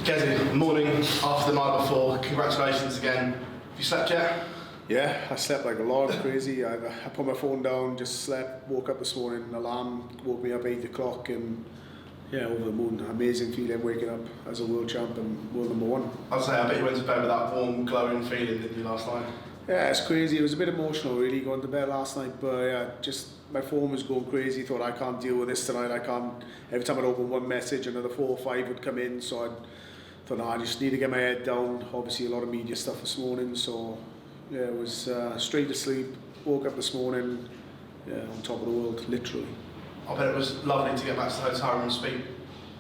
Gerwyn, morning after the night before, congratulations again. Have you slept yet? Yeah, I slept like a log, crazy. I put my phone down, just slept, woke up this morning, alarm woke me up 8 o'clock, and yeah, over the moon. Amazing feeling waking up as a world champ and world number one. I'd say, I bet you went to bed with that warm, glowing feeling, didn't you, last night? Yeah, it's crazy. It was a bit emotional really going to bed last night, but yeah, just my phone was going crazy. Thought I can't deal with this tonight. I can't. Every time I'd open one message, another 4 or 5 would come in, so I thought, no, I just need to get my head down. Obviously a lot of media stuff this morning, so yeah, it was straight to sleep. Woke up this morning, yeah, on top of the world, literally. I bet it was lovely to get back to the hotel room and speak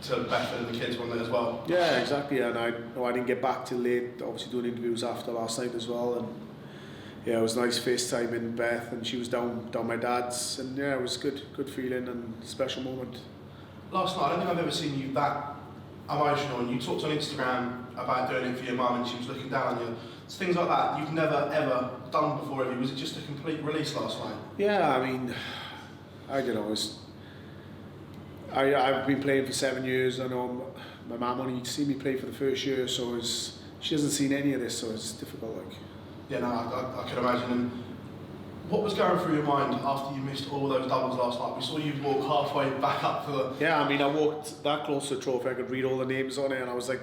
to Beth and the kids one day as well. Yeah, exactly. And I didn't get back till late. Obviously doing interviews after last night as well, and yeah, it was nice FaceTiming Beth, and she was down my dad's, and yeah, it was good feeling and special moment. Last night, I don't think I've ever seen you that emotional, and you talked on Instagram about doing it for your mum, and she was looking down on you. It's things like that you've never ever done before, have you? Was it just a complete release last night? Yeah, I mean, I don't know. I've been playing for 7 years. I know my mum only seen me play for the first year, so she hasn't seen any of this, so it's difficult. Like, yeah, no, I can imagine. And what was going through your mind after you missed all those doubles last night? We saw you walk halfway back up for the... Yeah, I mean, I walked that close to the trophy, I could read all the names on it, and I was like,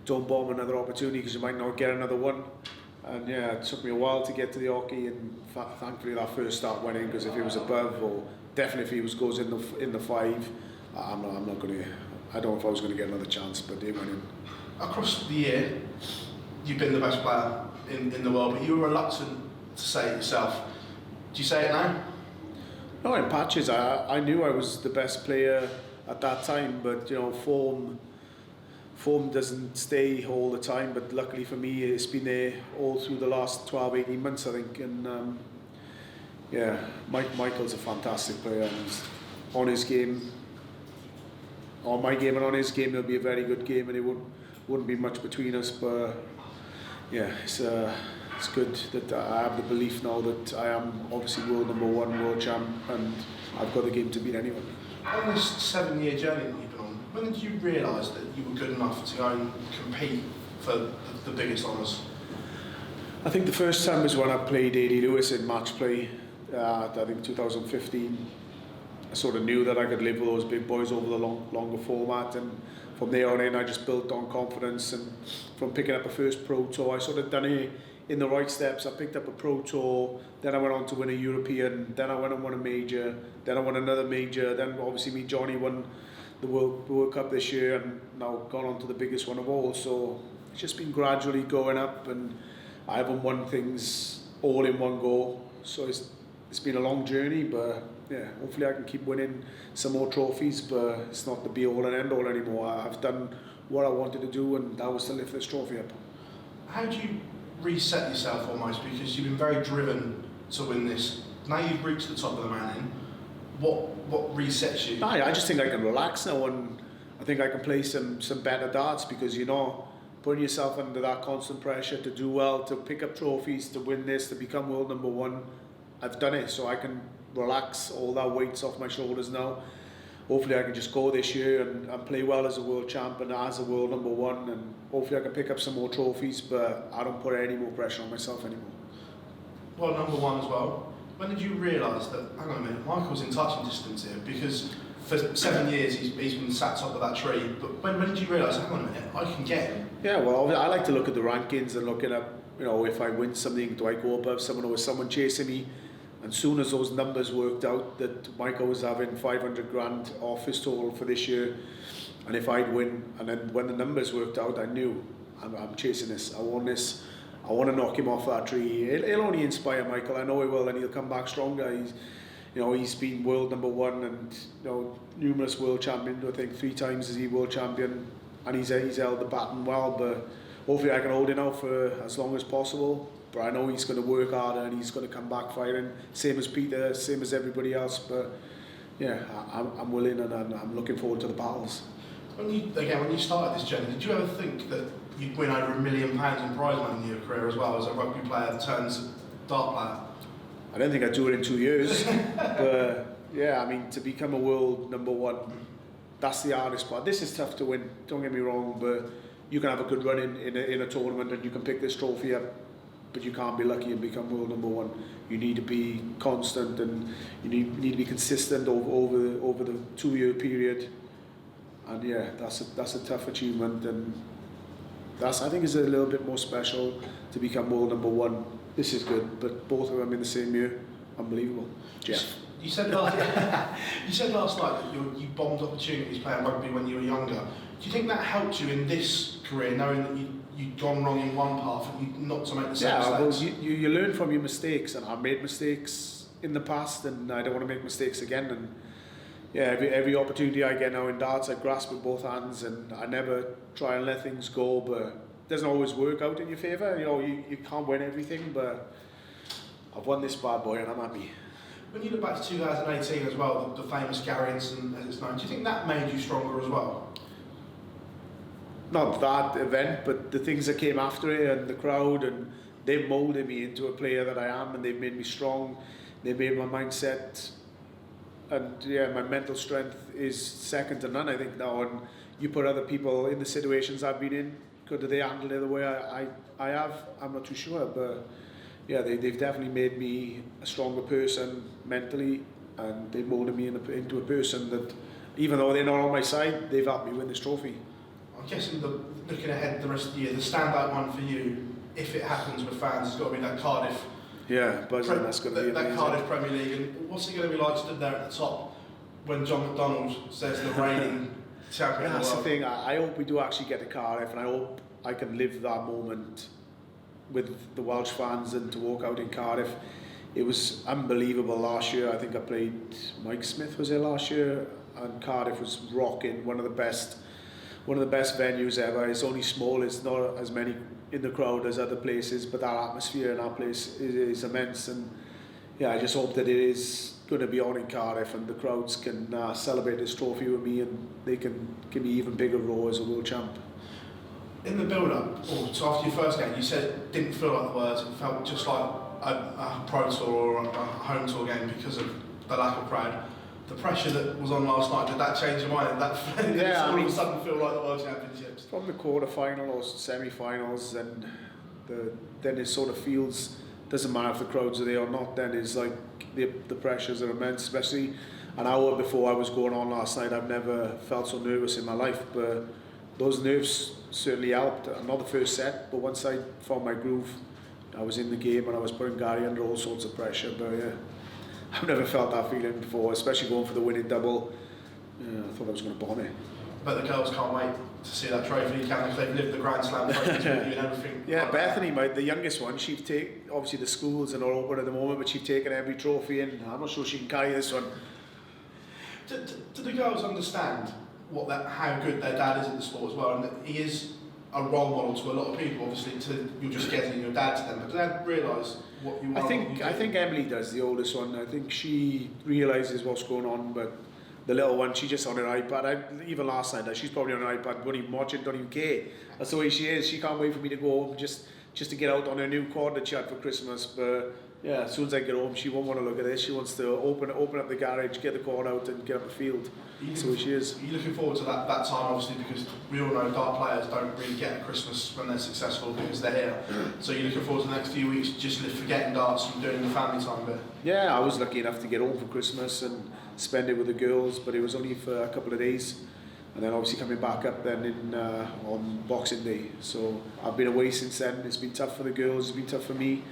don't bomb another opportunity because you might not get another one. And yeah, it took me a while to get to the hockey, and thankfully that first start went in, because if it was above, or definitely if he goes in the 5, I'm not going to... I don't know if I was going to get another chance, but they went in. Across the year, you've been the best player in the world, but you were reluctant to say it yourself. Do you say it now? No, in patches. I knew I was the best player at that time, but you know, form doesn't stay all the time. But luckily for me, it's been there all through the last 12, 18 months, I think. And yeah, Michael's a fantastic player, and he's on his game, on my game and on his game, it'll be a very good game, and it wouldn't be much between us. But yeah, it's good that I have the belief now that I am obviously world number one, world champ, and I've got the game to beat anyone. On this 7-year journey that you've been on, when did you realise that you were good enough to go and compete for the biggest honours? I think the first time was when I played A.D. Lewis in match play, I think 2015. I sort of knew that I could live with those big boys over the longer format, and from there on in I just built on confidence. And from picking up a first pro tour, I sort of done it in the right steps. I picked up a pro tour, then I went on to win a European, then I went and won a major, then I won another major, then obviously me Johnny won the World Cup this year, and now gone on to the biggest one of all. So it's just been gradually going up, and I haven't won things all in one go, so it's been a long journey, but yeah, hopefully I can keep winning some more trophies, but it's not the be all and end all anymore. I've done what I wanted to do, and that was to lift this trophy up. How do you reset yourself almost, because you've been very driven to win this? Now you've reached the top of the mountain, what resets you? I just think I can relax now, and I think I can play some better darts, because you're not putting yourself under that constant pressure to do well, to pick up trophies, to win this, to become world number one. I've done it, so I can relax all that weight's off my shoulders now. Hopefully I can just go this year and play well as a world champ and as a world number one, and hopefully I can pick up some more trophies, but I don't put any more pressure on myself anymore. Well, number one as well. When did you realise that, hang on a minute, Michael's in touching distance here? Because for 7 years he's been sat top of that tree, but when did you realise, hang on a minute, I can get him? Yeah, well, I like to look at the rankings and looking at, you know, if I win something, do I go above someone, or is someone chasing me? And soon as those numbers worked out, that Michael was having 500 grand off his total for this year, and if I'd win, and then when the numbers worked out, I knew I'm chasing this. I want this. I want to knock him off that tree. It'll only inspire Michael. I know he will, and he'll come back stronger. He's been world number one, and numerous world champions. I think 3 times is he world champion, and he's held the baton well. But hopefully I can hold it out for as long as possible. But I know he's going to work harder, and he's going to come back firing, same as Peter, same as everybody else. But yeah, I'm willing, and I'm looking forward to the battles. When you started this journey, did you ever think that you'd win over £1 million in prize money in your career as well, as a rugby player turns dart player? I don't think I'd do it in 2 years. But yeah, I mean, to become a world number one, that's the hardest part. This is tough to win, don't get me wrong, but you can have a good run in a tournament and you can pick this trophy up, but you can't be lucky and become world number one. You need to be constant and you need to be consistent over the 2-year period. And yeah, that's a tough achievement, and that's, I think, is a little bit more special to become world number one. This is good, but both of them in the same year, unbelievable. Jeff. You said last night that you bombed opportunities playing rugby when you were younger. Do you think that helped you in this career, knowing that you'd gone wrong in one path and you not to make the same mistakes? Well, you learn from your mistakes, and I've made mistakes in the past, and I don't want to make mistakes again. And yeah, every opportunity I get now in darts, I grasp with both hands, and I never try and let things go. But it doesn't always work out in your favour. You know, you can't win everything, but I've won this bad boy, and I'm happy. When you look back to 2018 as well, the famous Gary incident, as it's known, do you think that made you stronger as well? Not that event, but the things that came after it and the crowd, and they moulded me into a player that I am, and they've made me strong. They made my mindset, and yeah, my mental strength is second to none, I think, now. And you put other people in the situations I've been in, could they handle it the way I have? I'm not too sure, but yeah, they've definitely made me a stronger person mentally, and they've moulded me into a person that, even though they're not on my side, they've helped me win this trophy. I'm guessing looking ahead the rest of the year, the standout one for you, if it happens with fans, has got to be that Cardiff. Yeah, buzzing, that's going to be amazing. That Cardiff Premier League. And what's it going to be like stood there at the top when John McDonald says the reigning champion of the world? That's the thing. I hope we do actually get to Cardiff, and I hope I can live that moment with the Welsh fans and to walk out in Cardiff. It was unbelievable last year. I think I played Mike Smith was there last year, and Cardiff was rocking. One of the best venues ever. It's only small. It's not as many in the crowd as other places, but that atmosphere in that place is immense. And yeah, I just hope that it is going to be on in Cardiff, and the crowds can celebrate this trophy with me, and they can give me even bigger roar as a world champ. In the build-up, or so after your first game, you said it didn't feel like the words, it felt just like a pro tour or a home tour game because of the lack of crowd. The pressure that was on last night, did that change your mind? Did it all of a sudden feel like the World Championships? From the quarter-final or semi-finals, and then it sort of feels, doesn't matter if the crowds are there or not, then it's like the pressures are immense, especially an hour before I was going on last night. I've never felt so nervous in my life, but those nerves certainly helped. Not the first set, but once I found my groove, I was in the game and I was putting Gary under all sorts of pressure. But yeah, I've never felt that feeling before, especially going for the winning double. I thought I was going to bomb it. But the girls can't wait to see that trophy, can they? They've lived the Grand Slam trophies with you and everything. Yeah, like Bethany, the youngest one, she's taken, obviously the schools are not open at the moment, but she's taken every trophy in. I'm not sure she can carry this one. Do the girls understand how good their dad is at the sport as well, and that he is a role model to a lot of people? Obviously, you're just getting your dad to them, but do they realise what you are? I think Emily does, the oldest one. I think she realises what's going on, but the little one, she's just on her iPad. Even last night, she's probably on her iPad, won't even watch it, don't even care. That's the way she is. She can't wait for me to go home just to get out on her new quad that she had for Christmas. But yeah, as soon as I get home, she won't want to look at this. She wants to open up the garage, get the quad out, and get up the field. That's the way she is. Are you looking forward to that time, obviously, because we all know dart players don't really get a Christmas when they're successful because they're here. So you're looking forward to the next few weeks just forgetting darts and doing the family time bit? Yeah, I was lucky enough to get home for Christmas and spend it with the girls, but it was only for a couple of days. And then obviously coming back up then on Boxing Day. So I've been away since then. It's been tough for the girls, it's been tough for me.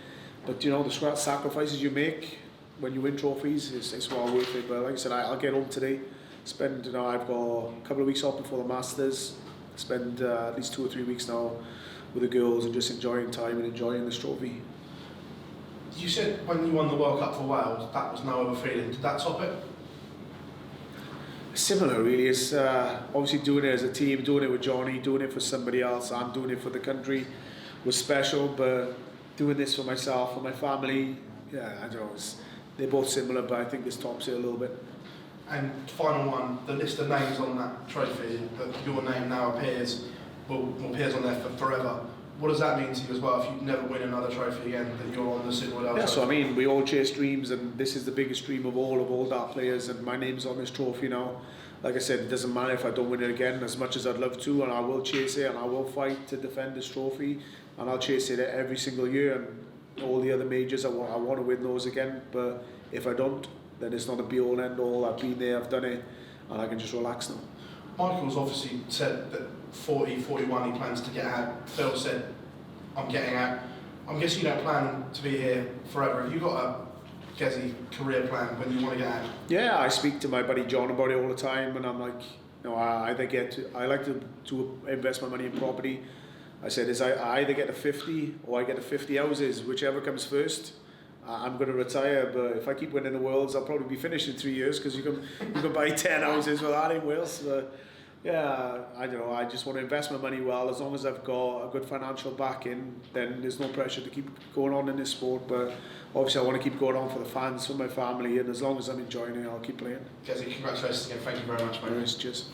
But you know, the sacrifices you make when you win trophies, it's well worth it. But like I said, I'll get home today. I've got a couple of weeks off before the Masters. Spend at least 2 or 3 weeks now with the girls and just enjoying time and enjoying this trophy. You said when you won the World Cup for Wales, that was no other feeling. Did that top it? Similar, really. It's obviously doing it as a team, doing it with Johnny, doing it for somebody else. I'm doing it for the country. Was special, but doing this for myself, for my family, yeah, I don't know. They're both similar, but I think this tops it a little bit. And final one, the list of names on that trophy, that your name now appears on there for forever. What does that mean to you as well if you never win another trophy again, that you're on the Sydney World Darts? Yeah, so I mean, we all chase dreams, and this is the biggest dream of all dart players, and my name's on this trophy now. like I said, it doesn't matter if I don't win it again, as much as I'd love to, and I will chase it, and I will fight to defend this trophy, and I'll chase it every single year, and all the other majors, I want to win those again. But if I don't, then it's not a be all and end all. I've been there, I've done it, and I can just relax now. Michael's obviously said that 40, 41 he plans to get out. Phil said, I'm getting out. I'm guessing you don't plan to be here forever. Have you got a Gezi career plan when you want to get out? Yeah, I speak to my buddy John about it all the time, and I'm like, I like to invest my money in property. I said, I either get to 50 or I get to 50 houses, whichever comes first. I'm going to retire, but if I keep winning the Worlds, I'll probably be finished in 3 years, because you can buy 10 houses with that in Wales. Yeah, I don't know, I just want to invest my money well. As long as I've got a good financial backing, then there's no pressure to keep going on in this sport. But obviously I want to keep going on for the fans, for my family, and as long as I'm enjoying it, I'll keep playing. Gezi, congratulations again. Thank you very much, mate. Cheers.